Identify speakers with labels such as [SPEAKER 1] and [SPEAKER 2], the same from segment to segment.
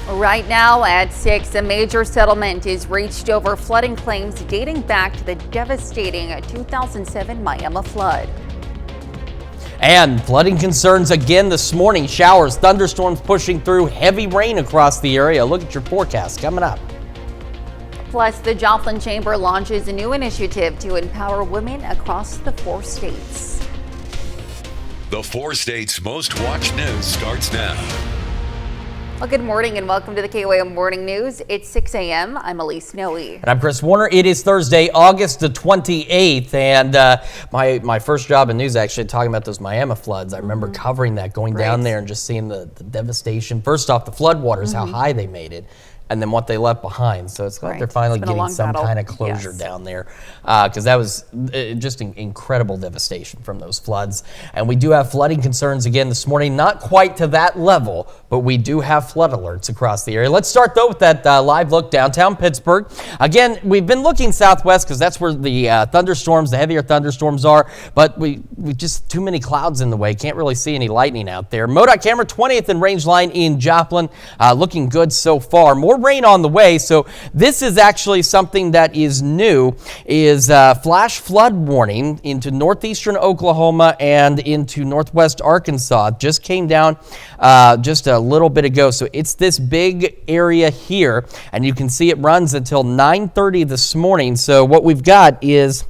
[SPEAKER 1] Right now at 6, a major settlement is reached over flooding claims dating back to the devastating 2007 Miami flood.
[SPEAKER 2] And flooding concerns again this morning. Showers, thunderstorms pushing through, heavy rain across the area. Look at your forecast coming up.
[SPEAKER 1] Plus, the Joplin Chamber launches a new initiative to empower women across the 4 states.
[SPEAKER 3] The 4 states' most watched news starts now.
[SPEAKER 1] Well, good morning and welcome to the KOAM Morning News. It's 6 a.m. I'm Elise Noe.
[SPEAKER 2] And I'm Chris Warner. It is Thursday, August the 28th. And my first job in news, actually, talking about those Miami floods. I remember covering that, going down there and just seeing the devastation. First off, the floodwaters, how high they made it, and then what they left behind. So it's like they're finally getting some kind of closure down there, because that was just incredible devastation from those floods. And we do have flooding concerns again this morning, not quite to that level, but we do have flood alerts across the area. Let's start though with that live look downtown Pittsburgh. Again, we've been looking southwest because that's where the thunderstorms, the heavier thunderstorms are, but we just too many clouds in the way. Can't really see any lightning out there. MoDOT camera 20th and range line in Joplin, looking good so far. More rain on the way, so this is actually something that is new, is flash flood warning into northeastern Oklahoma and into northwest Arkansas. Just came down just a little bit ago, so it's this big area here, and you can see it runs until 9:30 this morning. So what we've got is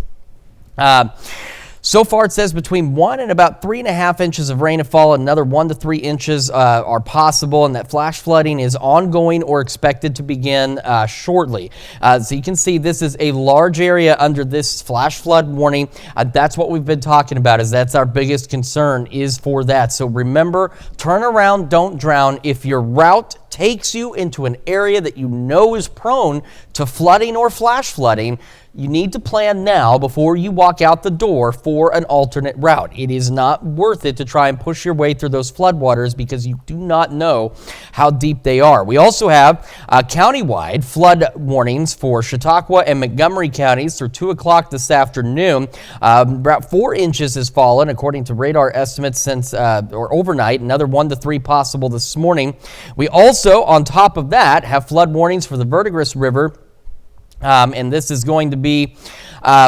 [SPEAKER 2] so far, it says between 1 and about 3.5 inches of rainfall. Another 1 to 3 inches are possible, and that flash flooding is ongoing or expected to begin shortly. So you can see this is a large area under this flash flood warning. That's what we've been talking about, is that's our biggest concern is for that. So remember, turn around, don't drown. If your route takes you into an area that you know is prone to flooding or flash flooding, you need to plan now before you walk out the door for an alternate route. It is not worth it to try and push your way through those floodwaters because you do not know how deep they are. We also have countywide flood warnings for Chautauqua and Montgomery counties through 2 o'clock this afternoon. About 4 inches has fallen according to radar estimates since or overnight. Another 1 to 3 possible this morning. We also, on top of that, have flood warnings for the Verdigris River. And this is going to be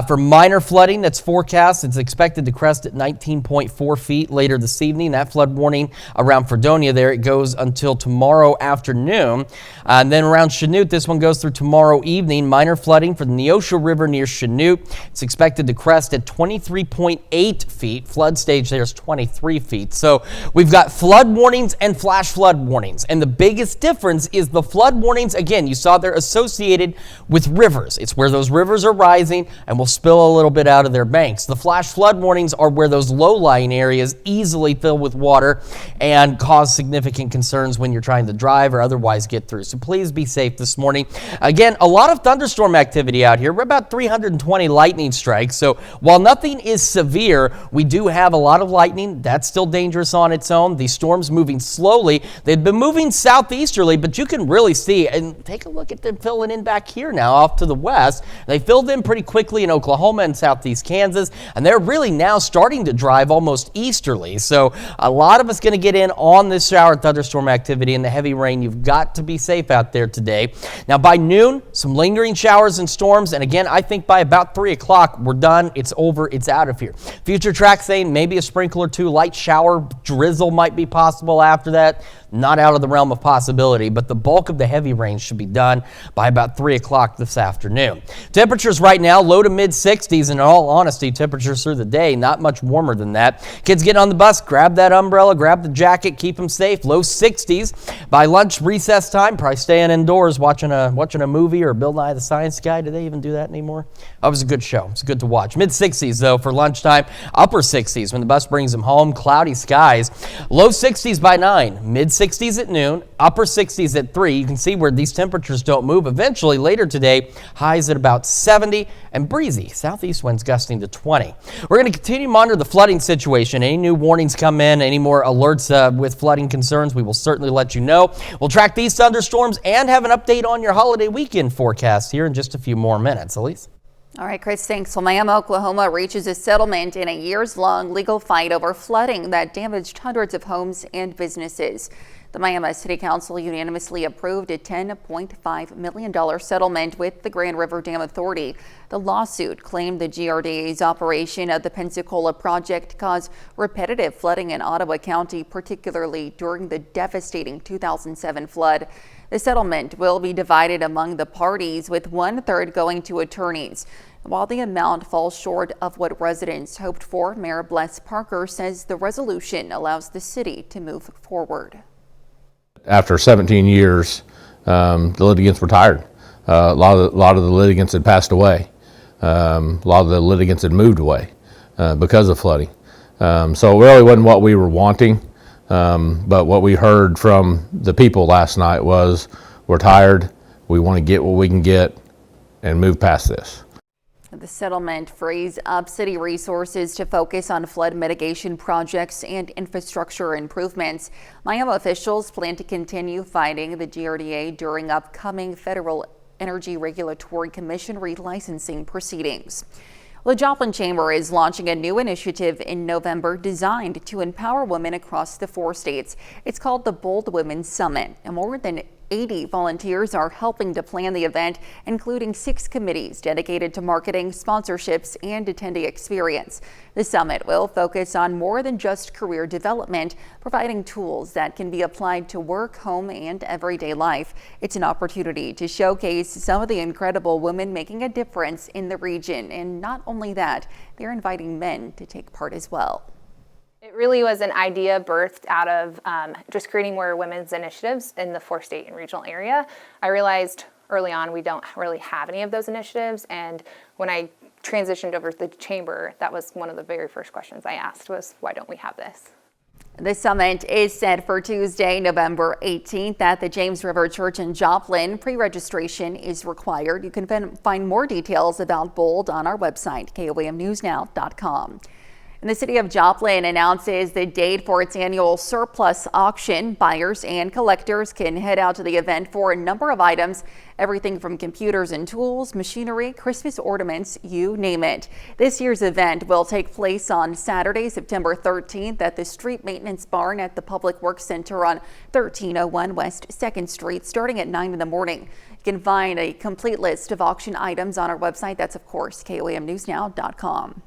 [SPEAKER 2] for minor flooding that's forecast. It's expected to crest at 19.4 feet later this evening. That flood warning around Fredonia there, it goes until tomorrow afternoon. And then around Chanute, this one goes through tomorrow evening. Minor flooding for the Neosho River near Chanute. It's expected to crest at 23.8 feet. Flood stage there is 23 feet. So we've got flood warnings and flash flood warnings. And the biggest difference is the flood warnings, again, you saw they're associated with rivers. It's where those rivers are rising and will spill a little bit out of their banks. The flash flood warnings are where those low-lying areas easily fill with water and cause significant concerns when you're trying to drive or otherwise get through. So please be safe this morning. Again, a lot of thunderstorm activity out here. We're about 320 lightning strikes. So while nothing is severe, we do have a lot of lightning. That's still dangerous on its own. These storms moving slowly. They've been moving southeasterly, but you can really see, and take a look at them filling in back here now off to the west. They filled in pretty quickly in Oklahoma and southeast Kansas, and they're really now starting to drive almost easterly. So a lot of us going to get in on this shower and thunderstorm activity and the heavy rain. You've got to be safe out there today. Now by noon, some lingering showers and storms, and again, I think by about 3 o'clock, we're done. It's over. It's out of here. Future track saying maybe a sprinkle or two, light shower, drizzle might be possible after that. Not out of the realm of possibility, but the bulk of the heavy rain should be done by about 3 o'clock this afternoon. Temperatures right now, low to mid 60s, and in all honesty, temperatures through the day, not much warmer than that. Kids get on the bus, grab that umbrella, grab the jacket, keep them safe, low 60s. By lunch recess time, probably staying indoors, watching a movie or Bill Nye the Science Guy. Do they even do that anymore? That was a good show. It's good to watch. Mid 60s though for lunchtime, upper 60s when the bus brings them home, cloudy skies. Low 60s by 9, mid 60s at noon, upper 60s at 3. You can see where these temperatures don't move. Eventually, later today, highs at about 70 and breezy. Southeast winds gusting to 20. We're going to continue to monitor the flooding situation. Any new warnings come in, any more alerts with flooding concerns, we will certainly let you know. We'll track these thunderstorms and have an update on your holiday weekend forecast here in just a few more minutes. Elise?
[SPEAKER 1] All right, Chris, thanks. Well, Miami, Oklahoma reaches a settlement in a years-long legal fight over flooding that damaged hundreds of homes and businesses. The Miami City Council unanimously approved a $10.5 million settlement with the Grand River Dam Authority. The lawsuit claimed the GRDA's operation of the Pensacola project caused repetitive flooding in Ottawa County, particularly during the devastating 2007 flood. The settlement will be divided among the parties, with 1/3 going to attorneys. While the amount falls short of what residents hoped for, Mayor Bless Parker says the resolution allows the city to move forward.
[SPEAKER 4] After 17 years, the litigants were tired. A lot of the litigants had passed away. A lot of the litigants had moved away because of flooding. So it really wasn't what we were wanting. But what we heard from the people last night was, we're tired, we want to get what we can get and move past this.
[SPEAKER 1] The settlement frees up city resources to focus on flood mitigation projects and infrastructure improvements. Miami officials plan to continue fighting the GRDA during upcoming Federal Energy Regulatory Commission relicensing proceedings. The Joplin Chamber is launching a new initiative in November designed to empower women across the 4 states. It's called the Bold Women Summit, and more than 80 volunteers are helping to plan the event, including 6 committees dedicated to marketing, sponsorships, and attendee experience. The summit will focus on more than just career development, providing tools that can be applied to work, home, and everyday life. It's an opportunity to showcase some of the incredible women making a difference in the region. And not only that, they're inviting men to take part as well.
[SPEAKER 5] It really was an idea birthed out of just creating more women's initiatives in the 4-state and regional area. I realized early on we don't really have any of those initiatives, and when I transitioned over to the chamber, that was one of the very first questions I asked was, why don't we have this?
[SPEAKER 1] The summit is set for Tuesday, November 18th at the James River Church in Joplin. Pre-registration is required. You can find more details about Bold on our website, KOAMNewsNow.com. And the city of Joplin announces the date for its annual surplus auction. Buyers and collectors can head out to the event for a number of items, everything from computers and tools, machinery, Christmas ornaments, you name it. This year's event will take place on Saturday, September 13th at the Street Maintenance Barn at the Public Works Center on 1301 West 2nd Street, starting at 9 in the morning. You can find a complete list of auction items on our website. That's, of course, KOAMNewsNow.com.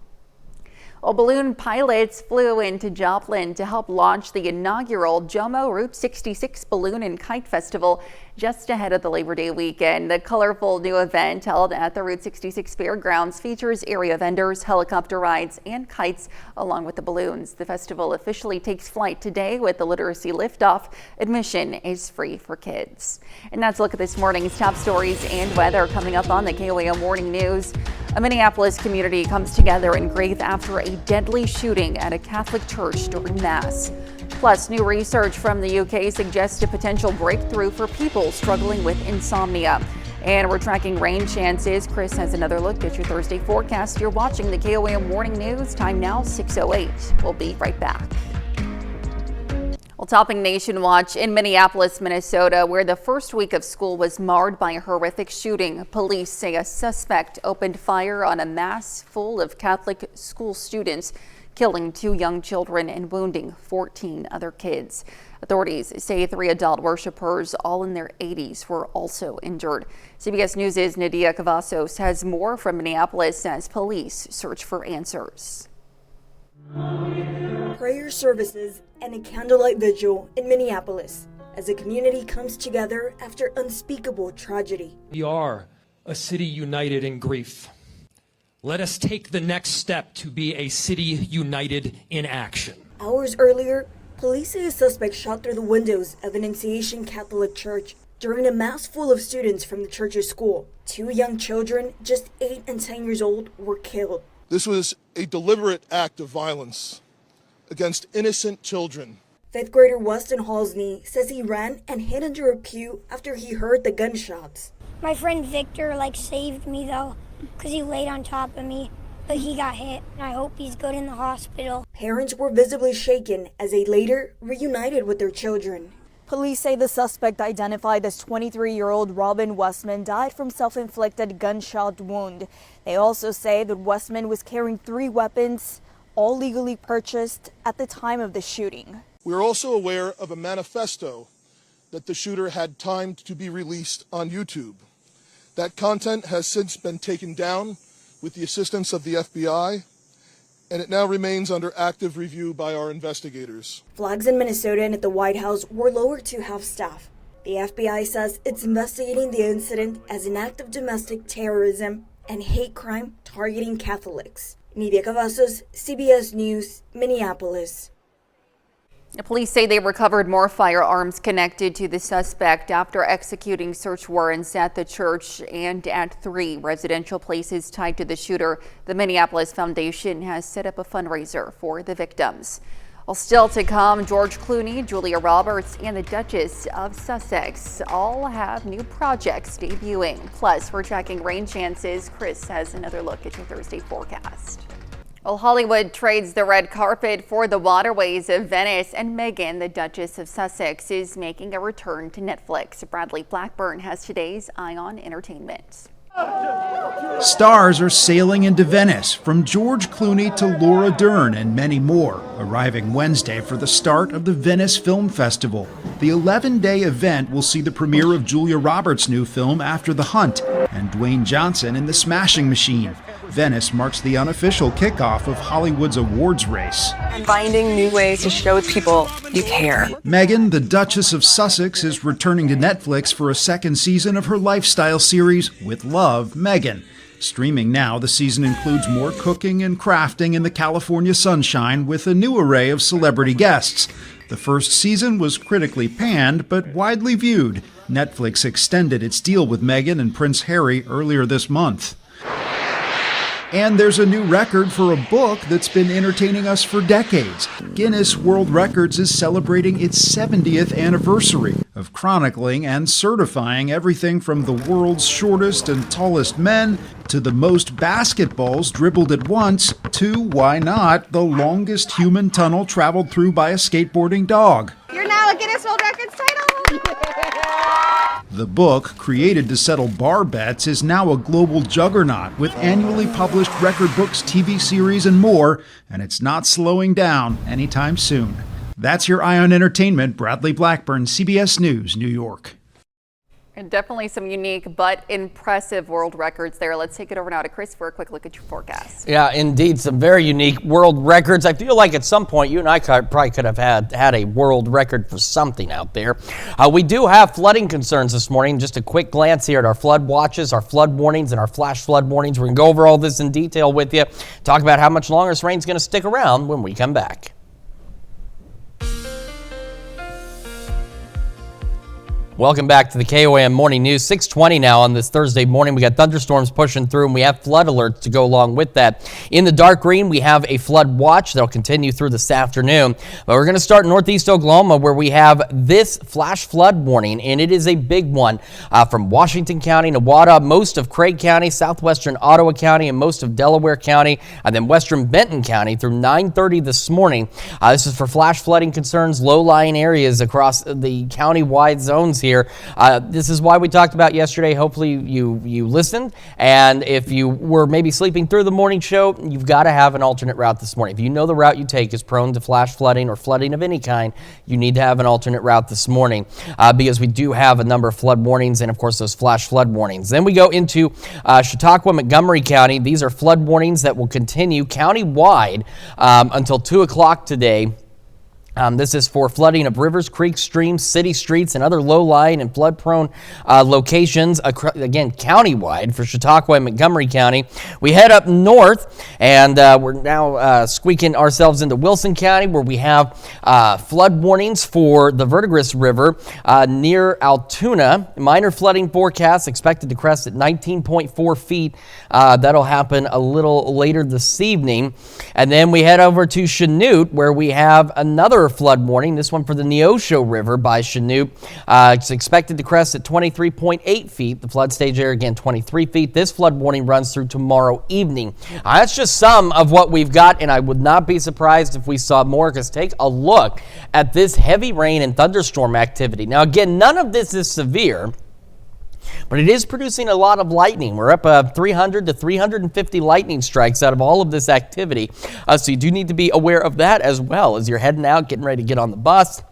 [SPEAKER 1] Well, balloon pilots flew into Joplin to help launch the inaugural JOMO Route 66 Balloon and Kite Festival just ahead of the Labor Day weekend. The colorful new event held at the Route 66 Fairgrounds features area vendors, helicopter rides, and kites along with the balloons. The festival officially takes flight today with the literacy liftoff. Admission is free for kids. And that's a look at this morning's top stories and weather coming up on the KOAM Morning News. A Minneapolis community comes together in grief after a deadly shooting at a Catholic church during Mass. Plus, new research from the UK suggests a potential breakthrough for people struggling with insomnia. And we're tracking rain chances. Chris has another look at your Thursday forecast. You're watching the KOAM Morning News. Time now 6:08. We'll be right back. Well, topping Nation Watch in Minneapolis, Minnesota, where the first week of school was marred by a horrific shooting. Police say a suspect opened fire on a mass full of Catholic school students, killing 2 young children and wounding 14 other kids. Authorities say 3 adult worshipers, all in their 80s, were also injured. CBS News' Nadia Cavazos has more from Minneapolis as police search for answers.
[SPEAKER 6] Prayer services and a candlelight vigil in Minneapolis as the community comes together after unspeakable tragedy.
[SPEAKER 7] We are a city united in grief. Let us take the next step to be a city united in action.
[SPEAKER 6] Hours earlier, police say a suspect shot through the windows of an Annunciation Catholic church during a mass full of students from the church's school. 2 young children, just 8 and 10 years old, were killed.
[SPEAKER 8] This was a deliberate act of violence against innocent children.
[SPEAKER 6] 5th grader Weston Halsney says he ran and hid under a pew after he heard the gunshots.
[SPEAKER 9] My friend Victor saved me though, because he laid on top of me, but he got hit. I hope he's good in the hospital.
[SPEAKER 6] Parents were visibly shaken as they later reunited with their children. Police say the suspect, identified as 23-year-old Robin Westman, died from self-inflicted gunshot wound. They also say that Westman was carrying 3 weapons, all legally purchased at the time of the shooting.
[SPEAKER 8] We are also aware of a manifesto that the shooter had timed to be released on YouTube. That content has since been taken down with the assistance of the FBI, and it now remains under active review by our investigators.
[SPEAKER 6] Flags in Minnesota and at the White House were lowered to half staff. The FBI says it's investigating the incident as an act of domestic terrorism and hate crime targeting Catholics. Nidia Cavazos, CBS News, Minneapolis.
[SPEAKER 1] The police say they recovered more firearms connected to the suspect after executing search warrants at the church and at 3 residential places tied to the shooter. The Minneapolis Foundation has set up a fundraiser for the victims. Well, still to come, George Clooney, Julia Roberts, and the Duchess of Sussex all have new projects debuting. Plus, we're tracking rain chances. Chris has another look at your Thursday forecast. Well, Hollywood trades the red carpet for the waterways of Venice, and Meghan, the Duchess of Sussex, is making a return to Netflix. Bradley Blackburn has today's Eye on Entertainment.
[SPEAKER 10] Stars are sailing into Venice, from George Clooney to Laura Dern and many more, arriving Wednesday for the start of the Venice Film Festival. The 11-day event will see the premiere of Julia Roberts' new film After the Hunt and Dwayne Johnson in The Smashing Machine. Venice marks the unofficial kickoff of Hollywood's awards race.
[SPEAKER 11] Finding new ways to show people you care.
[SPEAKER 10] Meghan, the Duchess of Sussex, is returning to Netflix for a second season of her lifestyle series, With Love, Meghan. Streaming now, the season includes more cooking and crafting in the California sunshine with a new array of celebrity guests. The first season was critically panned, but widely viewed. Netflix extended its deal with Meghan and Prince Harry earlier this month. And there's a new record for a book that's been entertaining us for decades. Guinness World Records is celebrating its 70th anniversary of chronicling and certifying everything from the world's shortest and tallest men to the most basketballs dribbled at once to, why not, the longest human tunnel traveled through by a skateboarding dog.
[SPEAKER 11] You're now a Guinness World Records title!
[SPEAKER 10] The book, created to settle bar bets, is now a global juggernaut with annually published record books, TV series, and more, and it's not slowing down anytime soon. That's your Eye on Entertainment. Bradley Blackburn, CBS News, New York.
[SPEAKER 1] And definitely some unique but impressive world records there. Let's take it over now to Chris for a quick look at your forecast.
[SPEAKER 2] Yeah, indeed, some very unique world records. I feel like at some point you and I probably could have had a world record for something out there. We do have flooding concerns this morning. Just a quick glance here at our flood watches, our flood warnings, and our flash flood warnings. We're going to go over all this in detail with you, talk about how much longer this rain's going to stick around when we come back. Welcome back to the KOAM Morning News. 6:20 now on this Thursday morning. We got thunderstorms pushing through, and we have flood alerts to go along with that. In the dark green, we have a flood watch that'll continue through this afternoon. But we're going to start in northeast Oklahoma, where we have this flash flood warning, and it is a big one from Washington County, Nowata, most of Craig County, southwestern Ottawa County, and most of Delaware County, and then western Benton County through 9:30 this morning. This is for flash flooding concerns, low-lying areas across the county-wide zones here. This is why we talked about yesterday. Hopefully you listened, and if you were maybe sleeping through the morning show, you've got to have an alternate route this morning. If you know the route you take is prone to flash flooding or flooding of any kind, you need to have an alternate route this morning because we do have a number of flood warnings and, of course, those flash flood warnings. Then we go into Chautauqua, Montgomery County. These are flood warnings that will continue county-wide until 2 o'clock today. This is for flooding of rivers, creeks, streams, city streets, and other low-lying and flood-prone locations, again, countywide for Chautauqua and Montgomery County. We head up north, and we're now squeaking ourselves into Wilson County, where we have flood warnings for the Verdigris River near Altoona. Minor flooding forecast expected to crest at 19.4 feet. That'll happen a little later this evening. And then we head over to Chanute, where we have another flood warning, this one for the Neosho River by Chanute. It's expected to crest at 23.8 feet. The flood stage area, again, 23 feet. This flood warning runs through tomorrow evening. That's just some of what we've got, and I would not be surprised if we saw more, because take a look at this heavy rain and thunderstorm activity. Now, again, none of this is severe. but it is producing a lot of lightning. We're up 300 to 350 lightning strikes out of all of this activity. So you do need to be aware of that as well as you're heading out, getting ready to get on the bus,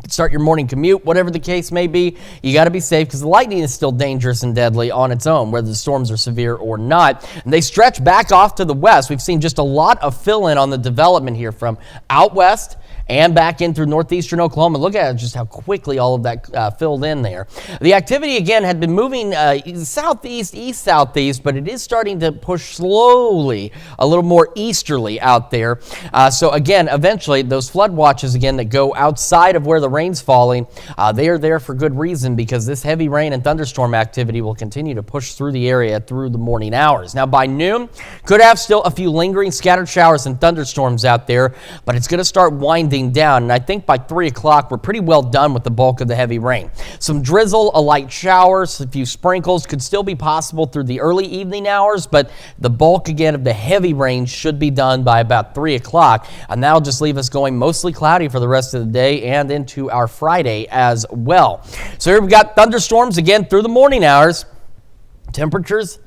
[SPEAKER 2] start your morning commute, whatever the case may be. You got to be safe because the lightning is still dangerous and deadly on its own, whether the storms are severe or not. And they stretch back off to the west. We've seen just a lot of fill-in on the development here from out west and back in through northeastern Oklahoma. Look at just how quickly all of that filled in there. The activity, again, had been moving southeast, east-southeast, but it is starting to push slowly a little more easterly out there. So, again, eventually, those flood watches, again, that go outside of where the rain's falling, they are there for good reason because this heavy rain and thunderstorm activity will continue to push through the area through the morning hours. Now, by noon, could have still a few lingering scattered showers and thunderstorms out there, but it's going to start winding down, and I think by 3 o'clock we're pretty well done with the bulk of the heavy rain. Some drizzle, a light shower, a few sprinkles could still be possible through the early evening hours, but the bulk again of the heavy rain should be done by about 3 o'clock, and that'll just leave us going mostly cloudy for the rest of the day and into our Friday as well. So here we've got thunderstorms again through the morning hours. Temperatures,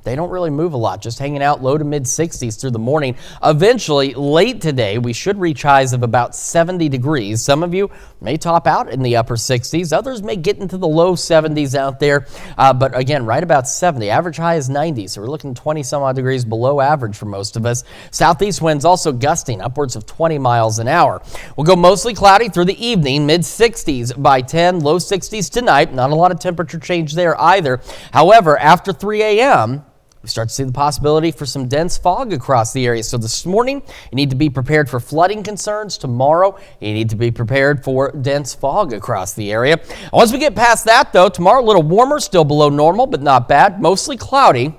[SPEAKER 2] they don't really move a lot, just hanging out low to mid 60s through the morning. Eventually, late today, we should reach highs of about 70 degrees. Some of you may top out in the upper 60s. Others may get into the low 70s out there. But again, right about 70. Average high is 90, so we're looking 20 some odd degrees below average for most of us. Southeast winds also gusting upwards of 20 miles an hour. We'll go mostly cloudy through the evening, mid 60s by 10, low 60s tonight. Not a lot of temperature change there either. However, after 3 a.m., we start to see the possibility for some dense fog across the area. So this morning, you need to be prepared for flooding concerns. Tomorrow, you need to be prepared for dense fog across the area. Once we get past that, though, tomorrow a little warmer, still below normal, but not bad. Mostly cloudy.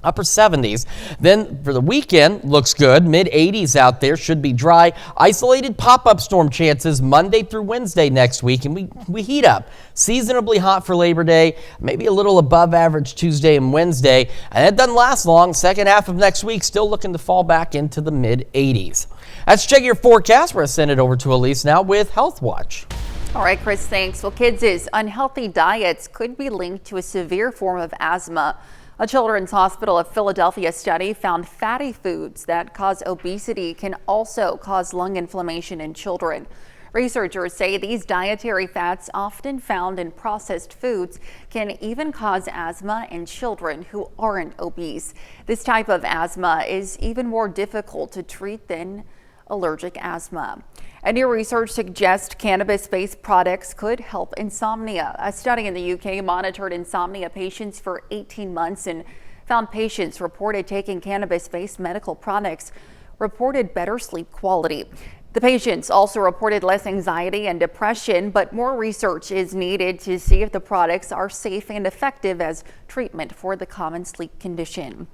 [SPEAKER 2] Upper 70s. Then for the weekend, looks good. Mid 80s out there, should be dry. Isolated pop-up storm chances Monday through Wednesday next week, and we heat up. Seasonably hot for Labor Day, maybe a little above average Tuesday and Wednesday. And it doesn't last long. Second half of next week, still looking to fall back into the mid 80s. Let's check your forecast. We're going to send it over to Elise now with Health Watch.
[SPEAKER 1] All right, Chris, thanks. Well, kids' unhealthy diets could be linked to a severe form of asthma. A Children's Hospital of Philadelphia study found fatty foods that cause obesity can also cause lung inflammation in children. Researchers say these dietary fats, often found in processed foods, can even cause asthma in children who aren't obese. This type of asthma is even more difficult to treat than allergic asthma. And new research suggests cannabis-based products could help insomnia. A study in the UK monitored insomnia patients for 18 months and found patients reported taking cannabis-based medical products reported better sleep quality. The patients also reported less anxiety and depression, but more research is needed to see if the products are safe and effective as treatment for the common sleep condition.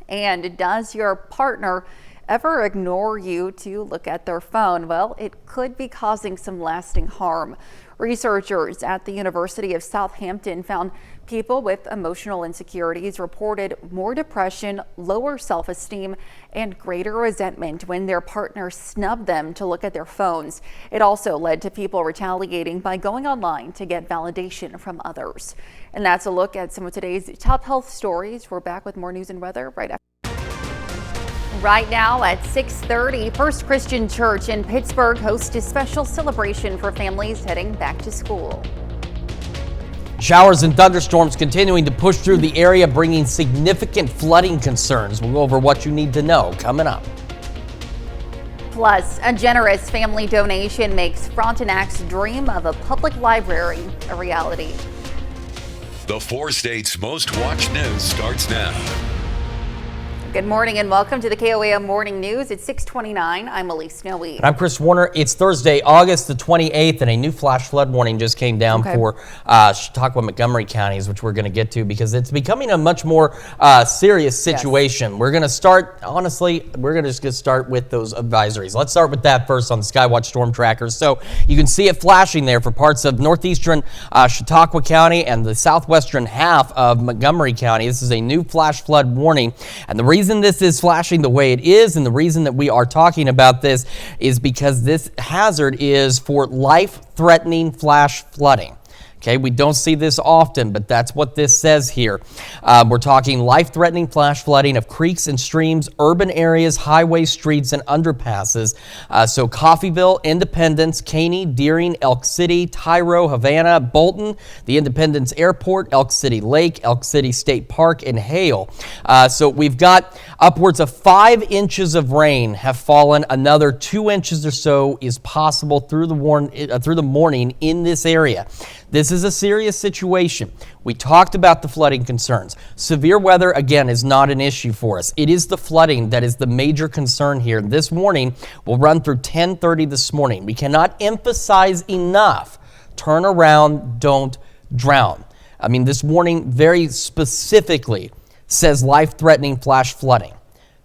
[SPEAKER 1] And does your partner ever ignore you to look at their phone? Well, it could be causing some lasting harm. Researchers at the University of Southampton found people with emotional insecurities reported more depression, lower self-esteem, and greater resentment when their partner snubbed them to look at their phones. It also led to people retaliating by going online to get validation from others. And that's a look at some of today's top health stories. We're back with more news and weather right after. Right now at 6:30, First Christian Church in Pittsburgh hosts a special celebration for families heading back to school.
[SPEAKER 2] Showers and thunderstorms continuing to push through the area, bringing significant flooding concerns. We'll go over what you need to know coming up.
[SPEAKER 1] Plus, a generous family donation makes Frontenac's dream of a public library a reality.
[SPEAKER 3] The 4 states' most watched news starts now.
[SPEAKER 1] Good morning and welcome to the KOAM Morning News. It's 6:29. I'm Elise Snowy.
[SPEAKER 2] I'm Chris Warner. It's Thursday, August the 28th, and a new flash flood warning just came down for Chautauqua, Montgomery counties, which we're going to get to because it's becoming a much more serious situation. Yes. We're going to start, honestly, we're going to just start with those advisories. Let's start with that first on the Skywatch Storm Trackers. So you can see it flashing there for parts of northeastern Chautauqua County and the southwestern half of Montgomery County. This is a new flash flood warning, and the reason this is flashing the way it is and the reason that we are talking about this is because this hazard is for life-threatening flash flooding. Okay, we don't see this often, but that's what this says here. We're talking life-threatening flash flooding of creeks and streams, urban areas, highways, streets, and underpasses. So Coffeyville, Independence, Caney, Deering, Elk City, Tyro, Havana, Bolton, the Independence Airport, Elk City Lake, Elk City State Park, and Hale. So we've got upwards of 5 inches of rain have fallen. Another 2 inches or so is possible through the morning in this area. This is a serious situation. We talked about the flooding concerns. Severe weather, again, is not an issue for us. It is the flooding that is the major concern here. This morning, we'll run through 10:30 this morning. We cannot emphasize enough, turn around, don't drown. I mean, this warning very specifically says life-threatening flash flooding.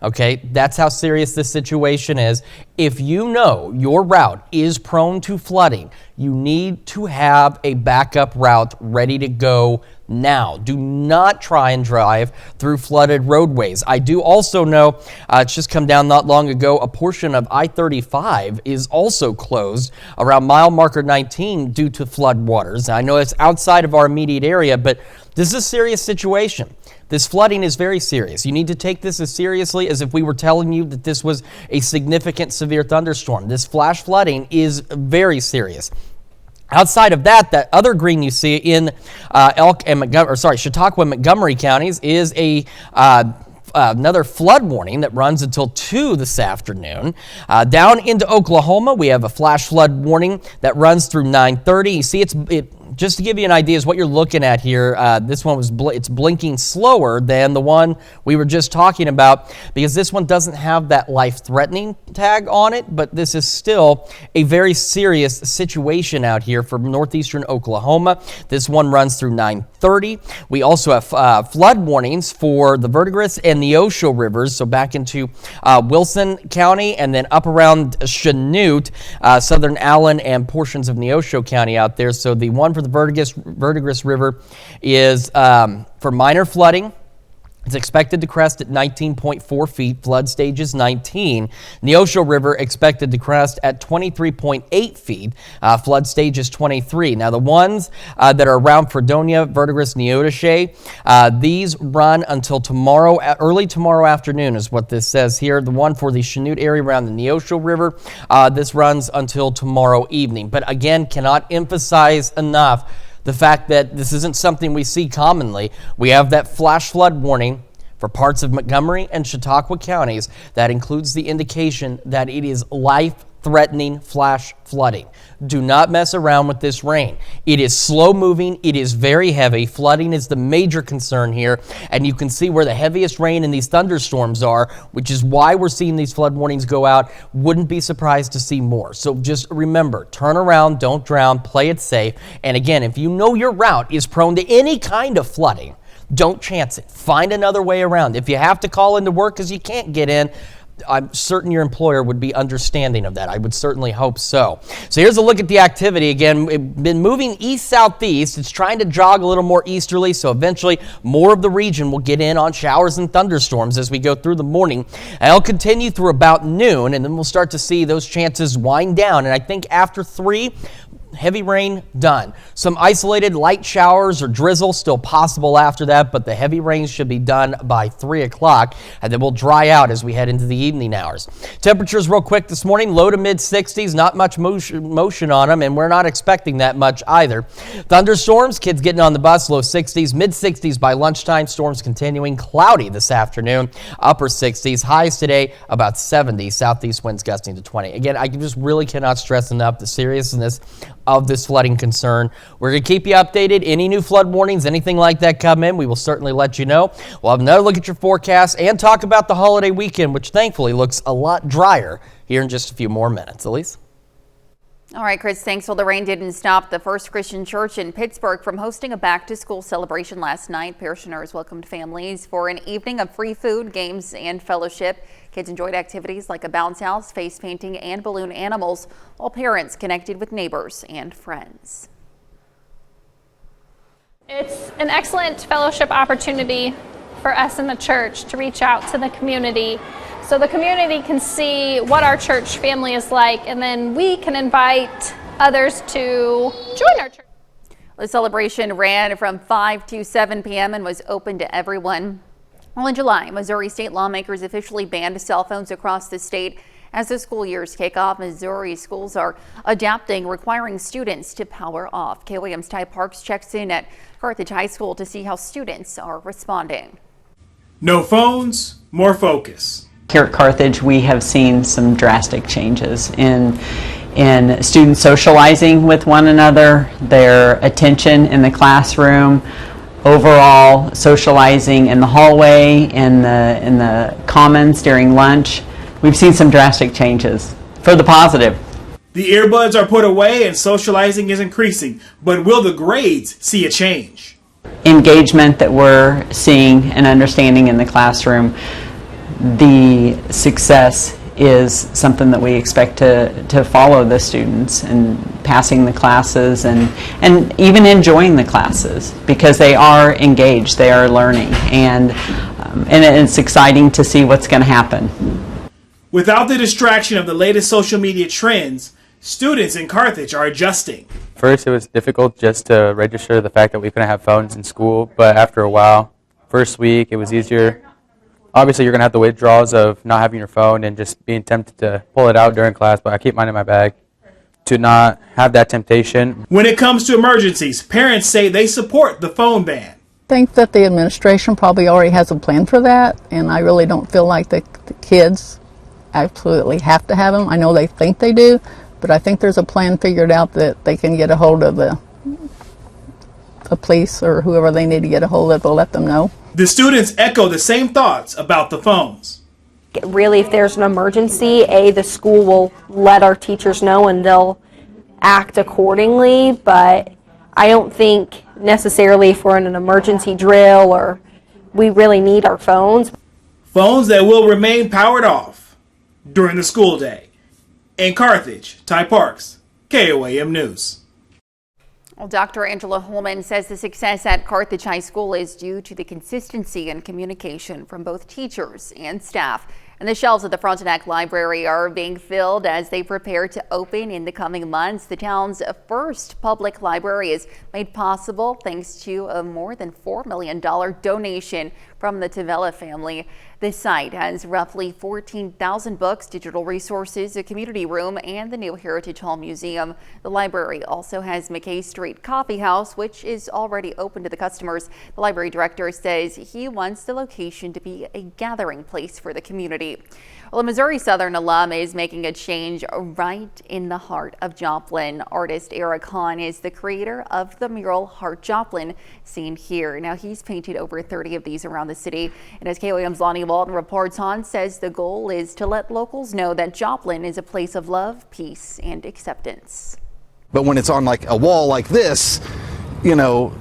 [SPEAKER 2] Okay, that's how serious this situation is. If you know your route is prone to flooding, you need to have a backup route ready to go now. Do not try and drive through flooded roadways. I do also know, it's just come down not long ago, a portion of I-35 is also closed around mile marker 19 due to flood waters. I know it's outside of our immediate area, but this is a serious situation. This flooding is very serious. You need to take this as seriously as if we were telling you that this was a significant severe thunderstorm. This flash flooding is very serious. Outside of that, that other green you see in Chautauqua and Montgomery counties is another flood warning that runs until 2 this afternoon. Down into Oklahoma, we have a flash flood warning that runs through 9:30. You see, just to give you an idea is what you're looking at here. This one it's blinking slower than the one we were just talking about because this one doesn't have that life-threatening tag on it, but this is still a very serious situation out here for northeastern Oklahoma. This one runs through 9:30. We also have flood warnings for the Verdigris and Neosho rivers, so back into Wilson County and then up around Chanute, southern Allen and portions of Neosho County out there. So the one for the Verdigris River is for minor flooding. It's expected to crest at 19.4 feet. Flood stage is 19. Neosho River expected to crest at 23.8 feet. Flood stage is 23. Now, the ones that are around Fredonia, Verdigris, Neodesha, these run until tomorrow, early tomorrow afternoon is what this says here. The one for the Chanute area around the Neosho River, this runs until tomorrow evening. But again, cannot emphasize enough the fact that this isn't something we see commonly. We have that flash flood warning for parts of Montgomery and Chautauqua counties that includes the indication that it is life-threatening flash flooding. Do not mess around with this rain. It is slow moving. It is very heavy. Flooding is the major concern here, and you can see where the heaviest rain in these thunderstorms are, which is why we're seeing these flood warnings go out. Wouldn't be surprised to see more. So just remember, turn around, don't drown, play it safe. And again, if you know your route is prone to any kind of flooding, don't chance it. Find another way around. If you have to call into work because you can't get in, I'm certain your employer would be understanding of that. I would certainly hope so. So here's a look at the activity. Again, it's been moving east-southeast. It's trying to jog a little more easterly, so eventually more of the region will get in on showers and thunderstorms as we go through the morning. And it'll continue through about noon, and then we'll start to see those chances wind down. And I think after 3, heavy rain, done. Some isolated light showers or drizzle still possible after that, but the heavy rains should be done by 3 o'clock, and then we'll dry out as we head into the evening hours. Temperatures real quick this morning, low to mid-60s, not much motion on them, and we're not expecting that much either. Thunderstorms, kids getting on the bus, low 60s, mid-60s by lunchtime, storms continuing, cloudy this afternoon, upper 60s, highs today about 70, southeast winds gusting to 20. Again, I just really cannot stress enough the seriousness of this flooding concern. We're going to keep you updated. Any new flood warnings, anything like that come in, we will certainly let you know. We'll have another look at your forecast and talk about the holiday weekend, which thankfully looks a lot drier here in just a few more minutes. Elise?
[SPEAKER 1] All right, Chris, thanks. Well, the rain didn't stop the First Christian Church in Pittsburgh from hosting a back-to-school celebration last night. Parishioners welcomed families for an evening of free food, games, and fellowship. Kids enjoyed activities like a bounce house, face painting, and balloon animals, while parents connected with neighbors and friends.
[SPEAKER 12] It's an excellent fellowship opportunity for us in the church to reach out to the community so the community can see what our church family is like, and then we can invite others to join our church.
[SPEAKER 1] The celebration ran from 5 to 7 p.m. and was open to everyone. Well, in July, Missouri state lawmakers officially banned cell phones across the state. As the school years kick off, Missouri schools are adapting, requiring students to power off. KOAM's Ty Parks checks in at Carthage High School to see how students are responding.
[SPEAKER 13] No phones, more focus.
[SPEAKER 14] Here at Carthage, we have seen some drastic changes in students socializing with one another, their attention in the classroom, overall socializing in the hallway, in the commons during lunch. We've seen some drastic changes for the positive.
[SPEAKER 13] The earbuds are put away and socializing is increasing, but will the grades see a change?
[SPEAKER 14] Engagement that we're seeing and understanding in the classroom, the success is something that we expect to follow the students and passing the classes and even enjoying the classes because they are engaged, they are learning, and it's exciting to see what's going to happen.
[SPEAKER 13] Without the distraction of the latest social media trends, students in Carthage are adjusting.
[SPEAKER 15] First, it was difficult just to register the fact that we couldn't have phones in school, but after a while, first week, it was easier. Obviously, you're going to have the withdrawals of not having your phone and just being tempted to pull it out during class, but I keep mine in my bag to not have that temptation.
[SPEAKER 13] When it comes to emergencies, parents say they support the phone ban.
[SPEAKER 16] I think that the administration probably already has a plan for that, and I really don't feel like the kids absolutely have to have them. I know they think they do, but I think there's a plan figured out that they can get a hold of the police or whoever they need to get a hold of to let them know.
[SPEAKER 13] The students echo the same thoughts about the phones.
[SPEAKER 17] Really, if there's an emergency, the school will let our teachers know and they'll act accordingly, but I don't think necessarily if we're in an emergency drill or we really need our phones.
[SPEAKER 13] Phones that will remain powered off during the school day. In Carthage, Ty Parks, KOAM News.
[SPEAKER 1] Well, Dr. Angela Holman says the success at Carthage High School is due to the consistency and communication from both teachers and staff. And the shelves at the Frontenac Library are being filled as they prepare to open in the coming months. The town's first public library is made possible thanks to a more than $4 million donation from the Tavella family. The site has roughly 14,000 books, digital resources, a community room, and the new Heritage Hall Museum. The library also has McKay Street Coffee House, which is already open to the customers. The library director says he wants the location to be a gathering place for the community. Well, a Missouri Southern alum is making a change right in the heart of Joplin. Artist Eric Hahn is the creator of the mural Heart Joplin, seen here. Now, he's painted over 30 of these around the city. And as KOAM's Lonnie Walton reports, Hahn says the goal is to let locals know that Joplin is a place of love, peace, and acceptance.
[SPEAKER 18] But when it's on like a wall like this, you know,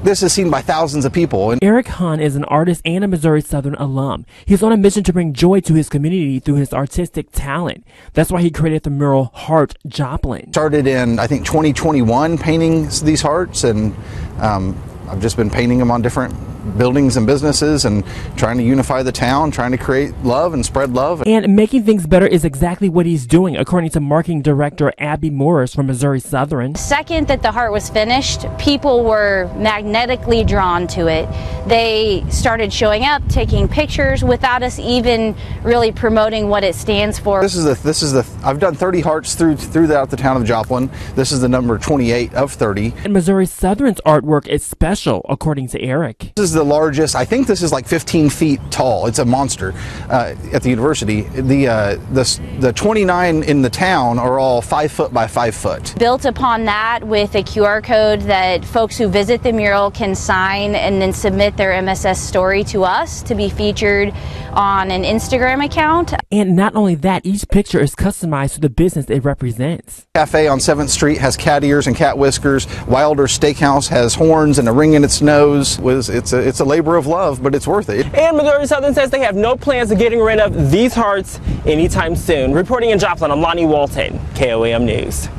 [SPEAKER 18] this is seen by thousands of people.
[SPEAKER 19] Eric Hahn is an artist and a Missouri Southern alum. He's on a mission to bring joy to his community through his artistic talent. That's why he created the mural Heart Joplin.
[SPEAKER 18] Started in, I think, 2021 painting these hearts, and I've just been painting them on different buildings and businesses and trying to unify the town, trying to create love and spread love.
[SPEAKER 19] And making things better is exactly what he's doing, according to marketing director Abby Morris from Missouri Southern.
[SPEAKER 20] The second that the heart was finished, people were magnetically drawn to it. They started showing up, taking pictures without us even really promoting what it stands for.
[SPEAKER 18] This is the I've done 30 hearts throughout the town of Joplin. This is the number 28 of 30.
[SPEAKER 19] And Missouri Southern's artwork is special, according to Eric.
[SPEAKER 18] This is the largest. I think this is like 15 feet tall. It's a monster at the university. The 29 in the town are all 5 foot by 5 foot.
[SPEAKER 20] Built upon that with a QR code that folks who visit the mural can sign and then submit their MSS story to us to be featured on an Instagram account.
[SPEAKER 19] And not only that, each picture is customized to the business it represents.
[SPEAKER 18] Cafe on 7th Street has cat ears and cat whiskers. Wilder's Steakhouse has horns and a ring in its nose. It's a labor of love, but it's worth it.
[SPEAKER 21] And Missouri Southern says they have no plans of getting rid of these hearts anytime soon. Reporting in Joplin, I'm Lonnie Walton, KOAM News.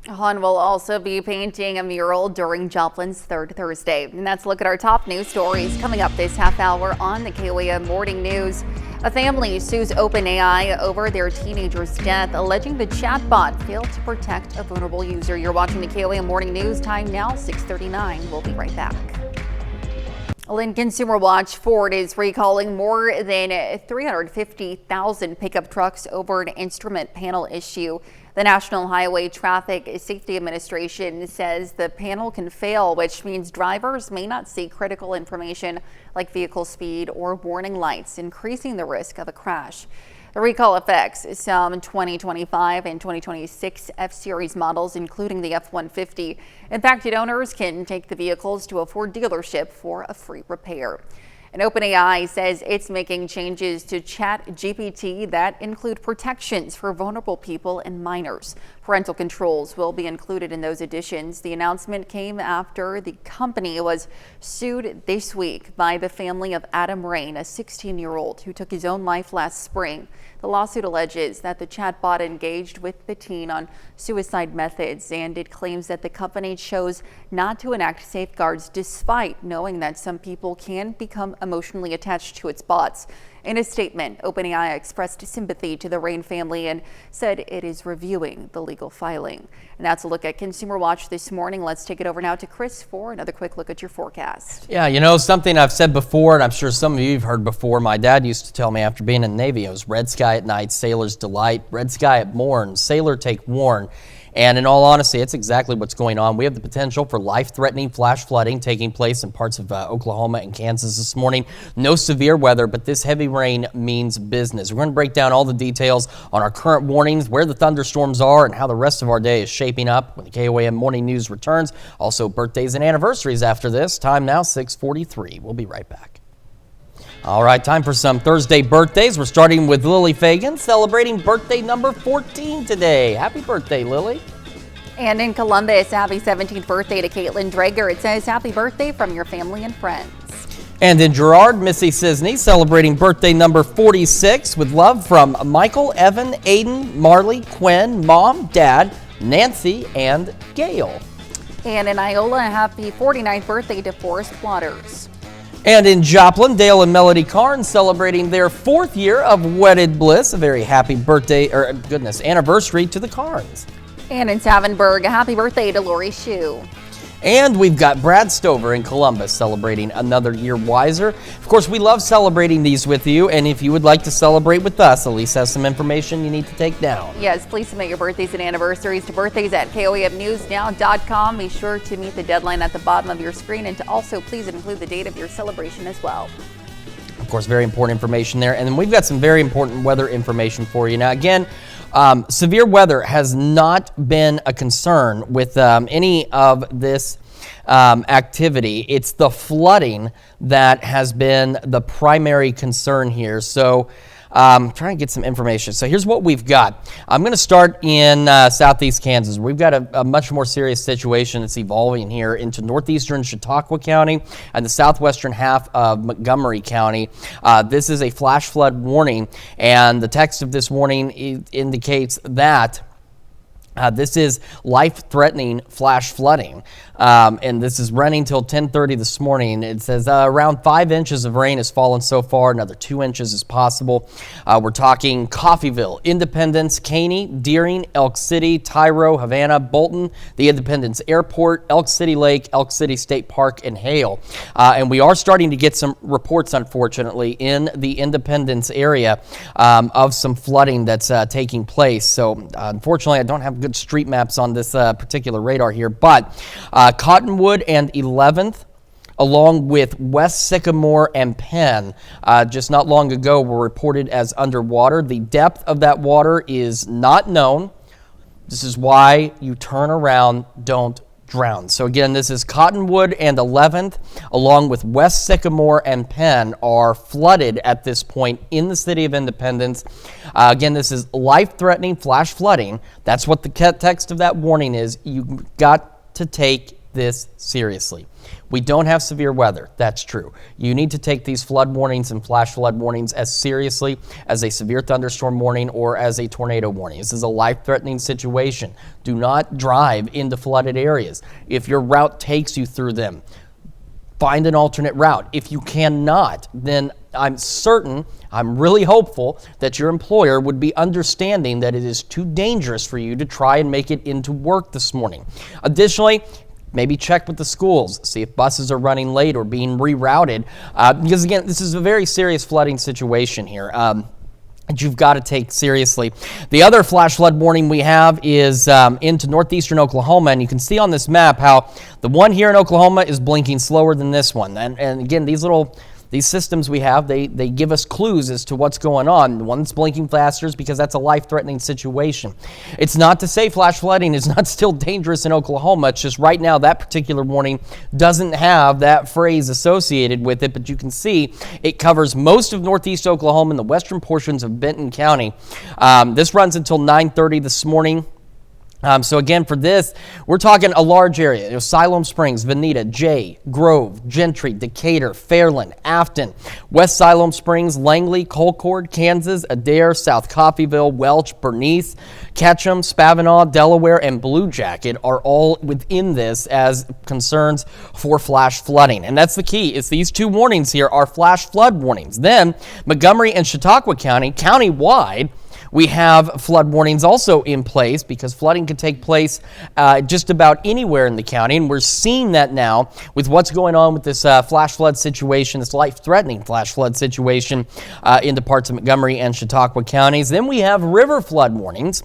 [SPEAKER 1] Han will also be painting a mural during Joplin's third Thursday. And that's a look at our top news stories coming up this half hour on the KOAM Morning News. A family sues OpenAI over their teenager's death, alleging the chatbot failed to protect a vulnerable user. You're watching the KOAM Morning News. Time now 6:39. We'll be right back. In Consumer Watch, Ford is recalling more than 350,000 pickup trucks over an instrument panel issue. The National Highway Traffic Safety Administration says the panel can fail, which means drivers may not see critical information like vehicle speed or warning lights, increasing the risk of a crash. The recall affects some 2025 and 2026 F-Series models, including the F-150. Impacted owners can take the vehicles to a Ford dealership for a free repair. And OpenAI says it's making changes to ChatGPT that include protections for vulnerable people and minors. Parental controls will be included in those additions. The announcement came after the company was sued this week by the family of Adam Rain, a 16-year-old who took his own life last spring. The lawsuit alleges that the chatbot engaged with the teen on suicide methods, and it claims that the company chose not to enact safeguards despite knowing that some people can become emotionally attached to its bots. In a statement, OpenAI expressed sympathy to the Rain family and said it is reviewing the legal filing. And that's a look at Consumer Watch this morning. Let's take it over now to Chris for another quick look at your forecast.
[SPEAKER 2] Yeah, you know, something I've said before, and I'm sure some of you have heard before, my dad used to tell me after being in the Navy, it was red sky at night, sailor's delight, red sky at morn, sailor take warn. And in all honesty, it's exactly what's going on. We have the potential for life-threatening flash flooding taking place in parts of Oklahoma and Kansas this morning. No severe weather, but this heavy rain means business. We're going to break down all the details on our current warnings, where the thunderstorms are, and how the rest of our day is shaping up when the KOAM Morning News returns. Also, birthdays and anniversaries after this. Time now 6:43. We'll be right back. All right, time for some Thursday birthdays. We're starting with Lily Fagan, celebrating birthday number 14 today. Happy birthday, Lily.
[SPEAKER 1] And in Columbus, happy 17th birthday to Caitlin Drager. It says happy birthday from your family and friends.
[SPEAKER 2] And in Girard, Missy Cisney celebrating birthday number 46 with love from Michael, Evan, Aiden, Marley, Quinn, Mom, Dad, Nancy, and Gail.
[SPEAKER 1] And in Iola, happy 49th birthday to Forrest Waters.
[SPEAKER 2] And in Joplin, Dale and Melody Carnes celebrating their 4th year of wedded bliss. A very happy birthday, or anniversary to the Carnes.
[SPEAKER 1] And in Savinburg, a happy birthday to Lori Shue.
[SPEAKER 2] And we've got Brad Stover in Columbus celebrating another year wiser. Of course, we love celebrating these with you, and if you would like to celebrate with us, Elise has some information you need to take down.
[SPEAKER 1] Yes, please submit your birthdays and anniversaries to birthdays@koamnewsnow.com. Be sure to meet the deadline at the bottom of your screen, and to also please include the date of your celebration as well.
[SPEAKER 2] Of course, very important information there. And then we've got some very important weather information for you. Now, again, severe weather has not been a concern with any of this activity. It's the flooding that has been the primary concern here. So trying to get some information. So here's what we've got. I'm going to start in southeast Kansas. We've got a much more serious situation that's evolving here into northeastern Chautauqua County and the southwestern half of Montgomery County. This is a flash flood warning, and the text of this warning indicates that this is life-threatening flash flooding, and this is running till 10:30 this morning. It says around 5 inches of rain has fallen so far. Another 2 inches is possible. We're talking Coffeyville, Independence, Caney, Deering, Elk City, Tyro, Havana, Bolton, the Independence Airport, Elk City Lake, Elk City State Park, and Hale. And we are starting to get some reports, unfortunately, in the Independence area of some flooding that's taking place. So unfortunately, I don't have good street maps on this particular radar here, but Cottonwood and 11th, along with West Sycamore and Penn, just not long ago were reported as underwater. The depth of that water is not known. This is why you turn around, don't drown. So again, this is Cottonwood and 11th, along with West Sycamore and Penn, are flooded at this point in the city of Independence. Again, this is life-threatening flash flooding. That's what the text of that warning is. You've got to take this seriously. We don't have severe weather. That's true. You need to take these flood warnings and flash flood warnings as seriously as a severe thunderstorm warning or as a tornado warning. This is a life-threatening situation. Do not drive into flooded areas. If your route takes you through them, find an alternate route. If you cannot, then I'm really hopeful that your employer would be understanding that it is too dangerous for you to try and make it into work this morning. Additionally, maybe check with the schools, see if buses are running late or being rerouted, because again, this is a very serious flooding situation here. That you've got to take seriously. The other flash flood warning we have is into northeastern Oklahoma, and you can see on this map how the one here in Oklahoma is blinking slower than this one. And again, these systems we have, they give us clues as to what's going on. The one that's blinking faster is because that's a life-threatening situation. It's not to say flash flooding is not still dangerous in Oklahoma. It's just right now that particular warning doesn't have that phrase associated with it, but you can see it covers most of northeast Oklahoma and the western portions of Benton County. This runs until 9:30 this morning. So again, for this, we're talking a large area. Siloam Springs, Veneta, Jay, Grove, Gentry, Decatur, Fairland, Afton, West Siloam Springs, Langley, Colcord, Kansas, Adair, South Coffeyville, Welch, Bernice, Ketchum, Spavinaw, Delaware, and Blue Jacket are all within this as concerns for flash flooding. And that's the key. It's these two warnings here are flash flood warnings. Then Montgomery and Chautauqua County, countywide, we have flood warnings also in place because flooding can take place just about anywhere in the county, and we're seeing that now with what's going on with this flash flood situation, this life-threatening flash flood situation into parts of Montgomery and Chautauqua counties. Then we have river flood warnings.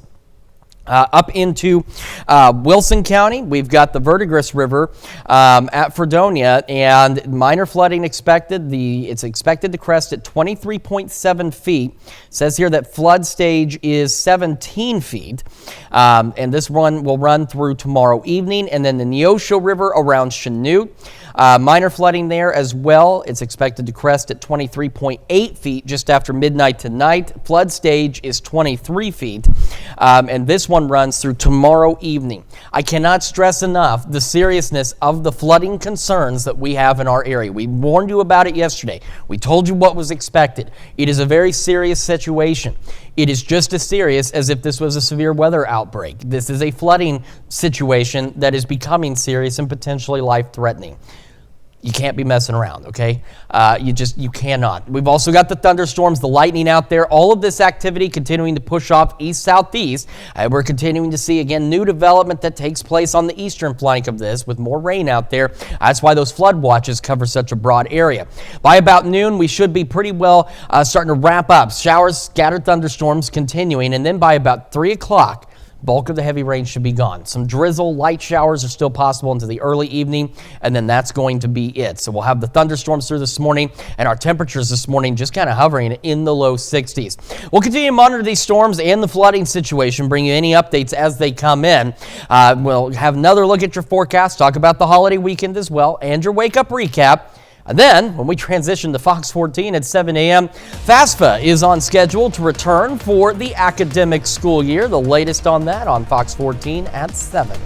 [SPEAKER 2] Up into Wilson County, we've got the Verdigris River at Fredonia, and minor flooding expected. It's expected to crest at 23.7 feet. It says here that flood stage is 17 feet, and this one will run through tomorrow evening. And then the Neosho River around Chanute, minor flooding there as well. It's expected to crest at 23.8 feet just after midnight tonight. Flood stage is 23 feet, and this one runs through tomorrow evening. I cannot stress enough the seriousness of the flooding concerns that we have in our area. We warned you about it yesterday. We told you what was expected. It is a very serious situation. It is just as serious as if this was a severe weather outbreak. This is a flooding situation that is becoming serious and potentially life-threatening. You can't be messing around, okay? You cannot. We've also got the thunderstorms, the lightning out there. All of this activity continuing to push off east-southeast. We're continuing to see, again, new development that takes place on the eastern flank of this with more rain out there. That's why those flood watches cover such a broad area. By about noon, we should be pretty well starting to wrap up. Showers, scattered thunderstorms continuing, and then by about 3 o'clock, bulk of the heavy rain should be gone. Some drizzle, light showers are still possible into the early evening, and then that's going to be it. So we'll have the thunderstorms through this morning, and our temperatures this morning just kind of hovering in the low 60s. We'll continue to monitor these storms and the flooding situation, bring you any updates as they come in. We'll have another look at your forecast, talk about the holiday weekend as well, and your wake-up recap. And then, when we transition to Fox 14 at 7 a.m., FAFSA is on schedule to return for the academic school year. The latest on that on Fox 14 at 7.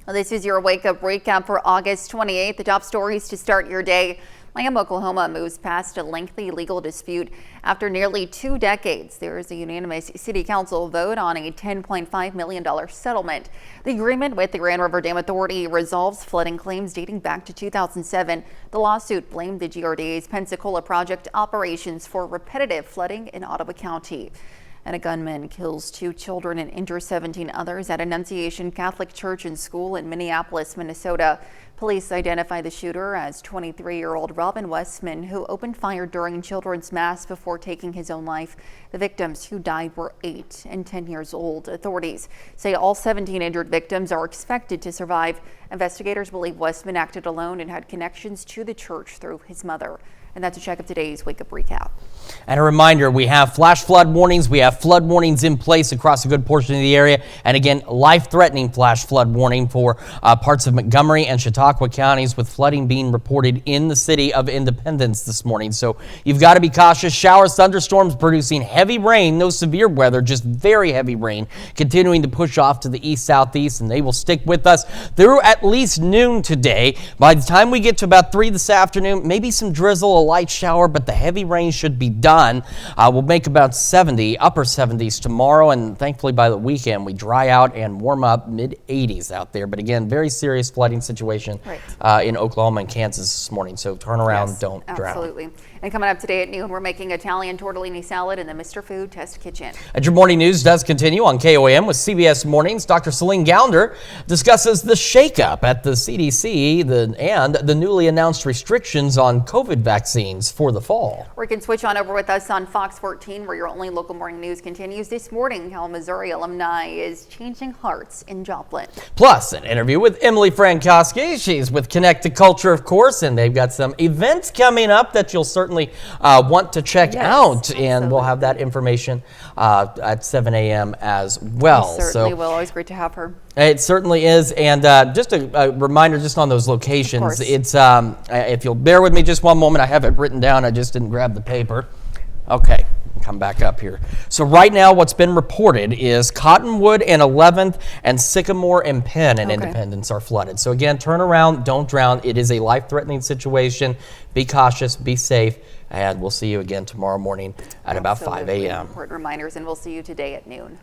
[SPEAKER 1] Well, this is your wake-up recap for August 28th. The top stories to start your day. Lamb, Oklahoma moves past a lengthy legal dispute after nearly 2 decades. There is a unanimous city council vote on a $10.5 million settlement. The agreement with the Grand River Dam Authority resolves flooding claims dating back to 2007. The lawsuit blamed the GRDA's Pensacola project operations for repetitive flooding in Ottawa County. And a gunman kills 2 children and injures 17 others at Annunciation Catholic Church and School in Minneapolis, Minnesota. Police identify the shooter as 23-year-old Robin Westman, who opened fire during children's mass before taking his own life. The victims who died were 8 and 10 years old. Authorities say all 17 injured victims are expected to survive. Investigators believe Westman acted alone and had connections to the church through his mother. And that's a check of today's Wake Up Recap.
[SPEAKER 2] And a reminder, we have flash flood warnings. We have flood warnings in place across a good portion of the area. And again, life-threatening flash flood warning for parts of Montgomery and Chautauqua Chautauqua counties, with flooding being reported in the city of Independence this morning. So you've got to be cautious. Showers, thunderstorms producing heavy rain, no severe weather, just very heavy rain, continuing to push off to the east-southeast, and they will stick with us through at least noon today. By the time we get to about 3 this afternoon, maybe some drizzle, a light shower, but the heavy rain should be done. We'll make about 70, upper 70s tomorrow, and thankfully by the weekend we dry out and warm up mid-80s out there. But again, very serious flooding situation in Oklahoma and Kansas this morning. So turn around, don't drown.
[SPEAKER 1] Absolutely. And coming up today at noon, we're making Italian tortellini salad in the Mr. Food Test Kitchen.
[SPEAKER 2] And your morning news does continue on KOAM with CBS Mornings. Dr. Celine Gounder discusses the shakeup at the CDC and the newly announced restrictions on COVID vaccines for the fall.
[SPEAKER 1] Or you can switch on over with us on Fox 14, where your only local morning news continues. This morning, how Missouri alumni is changing hearts in Joplin.
[SPEAKER 2] Plus, an interview with Emily Frankowski. She's with Connect to Culture, of course, and they've got some events coming up that you'll certainly want to check out, and we'll have that information at 7 a.m. as well.
[SPEAKER 1] We certainly will. Always great to have her.
[SPEAKER 2] It certainly is, and just a reminder just on those locations. It's if you'll bear with me just one moment, I have it written down. I just didn't grab the paper. Okay. Come back up here. So right now what's been reported is Cottonwood and 11th and Sycamore and Penn and Independence are flooded. So again, turn around, don't drown. It is a life-threatening situation. Be cautious, be safe, and we'll see you again tomorrow morning at about 5 a.m.
[SPEAKER 1] Important reminders, and we'll see you today at noon.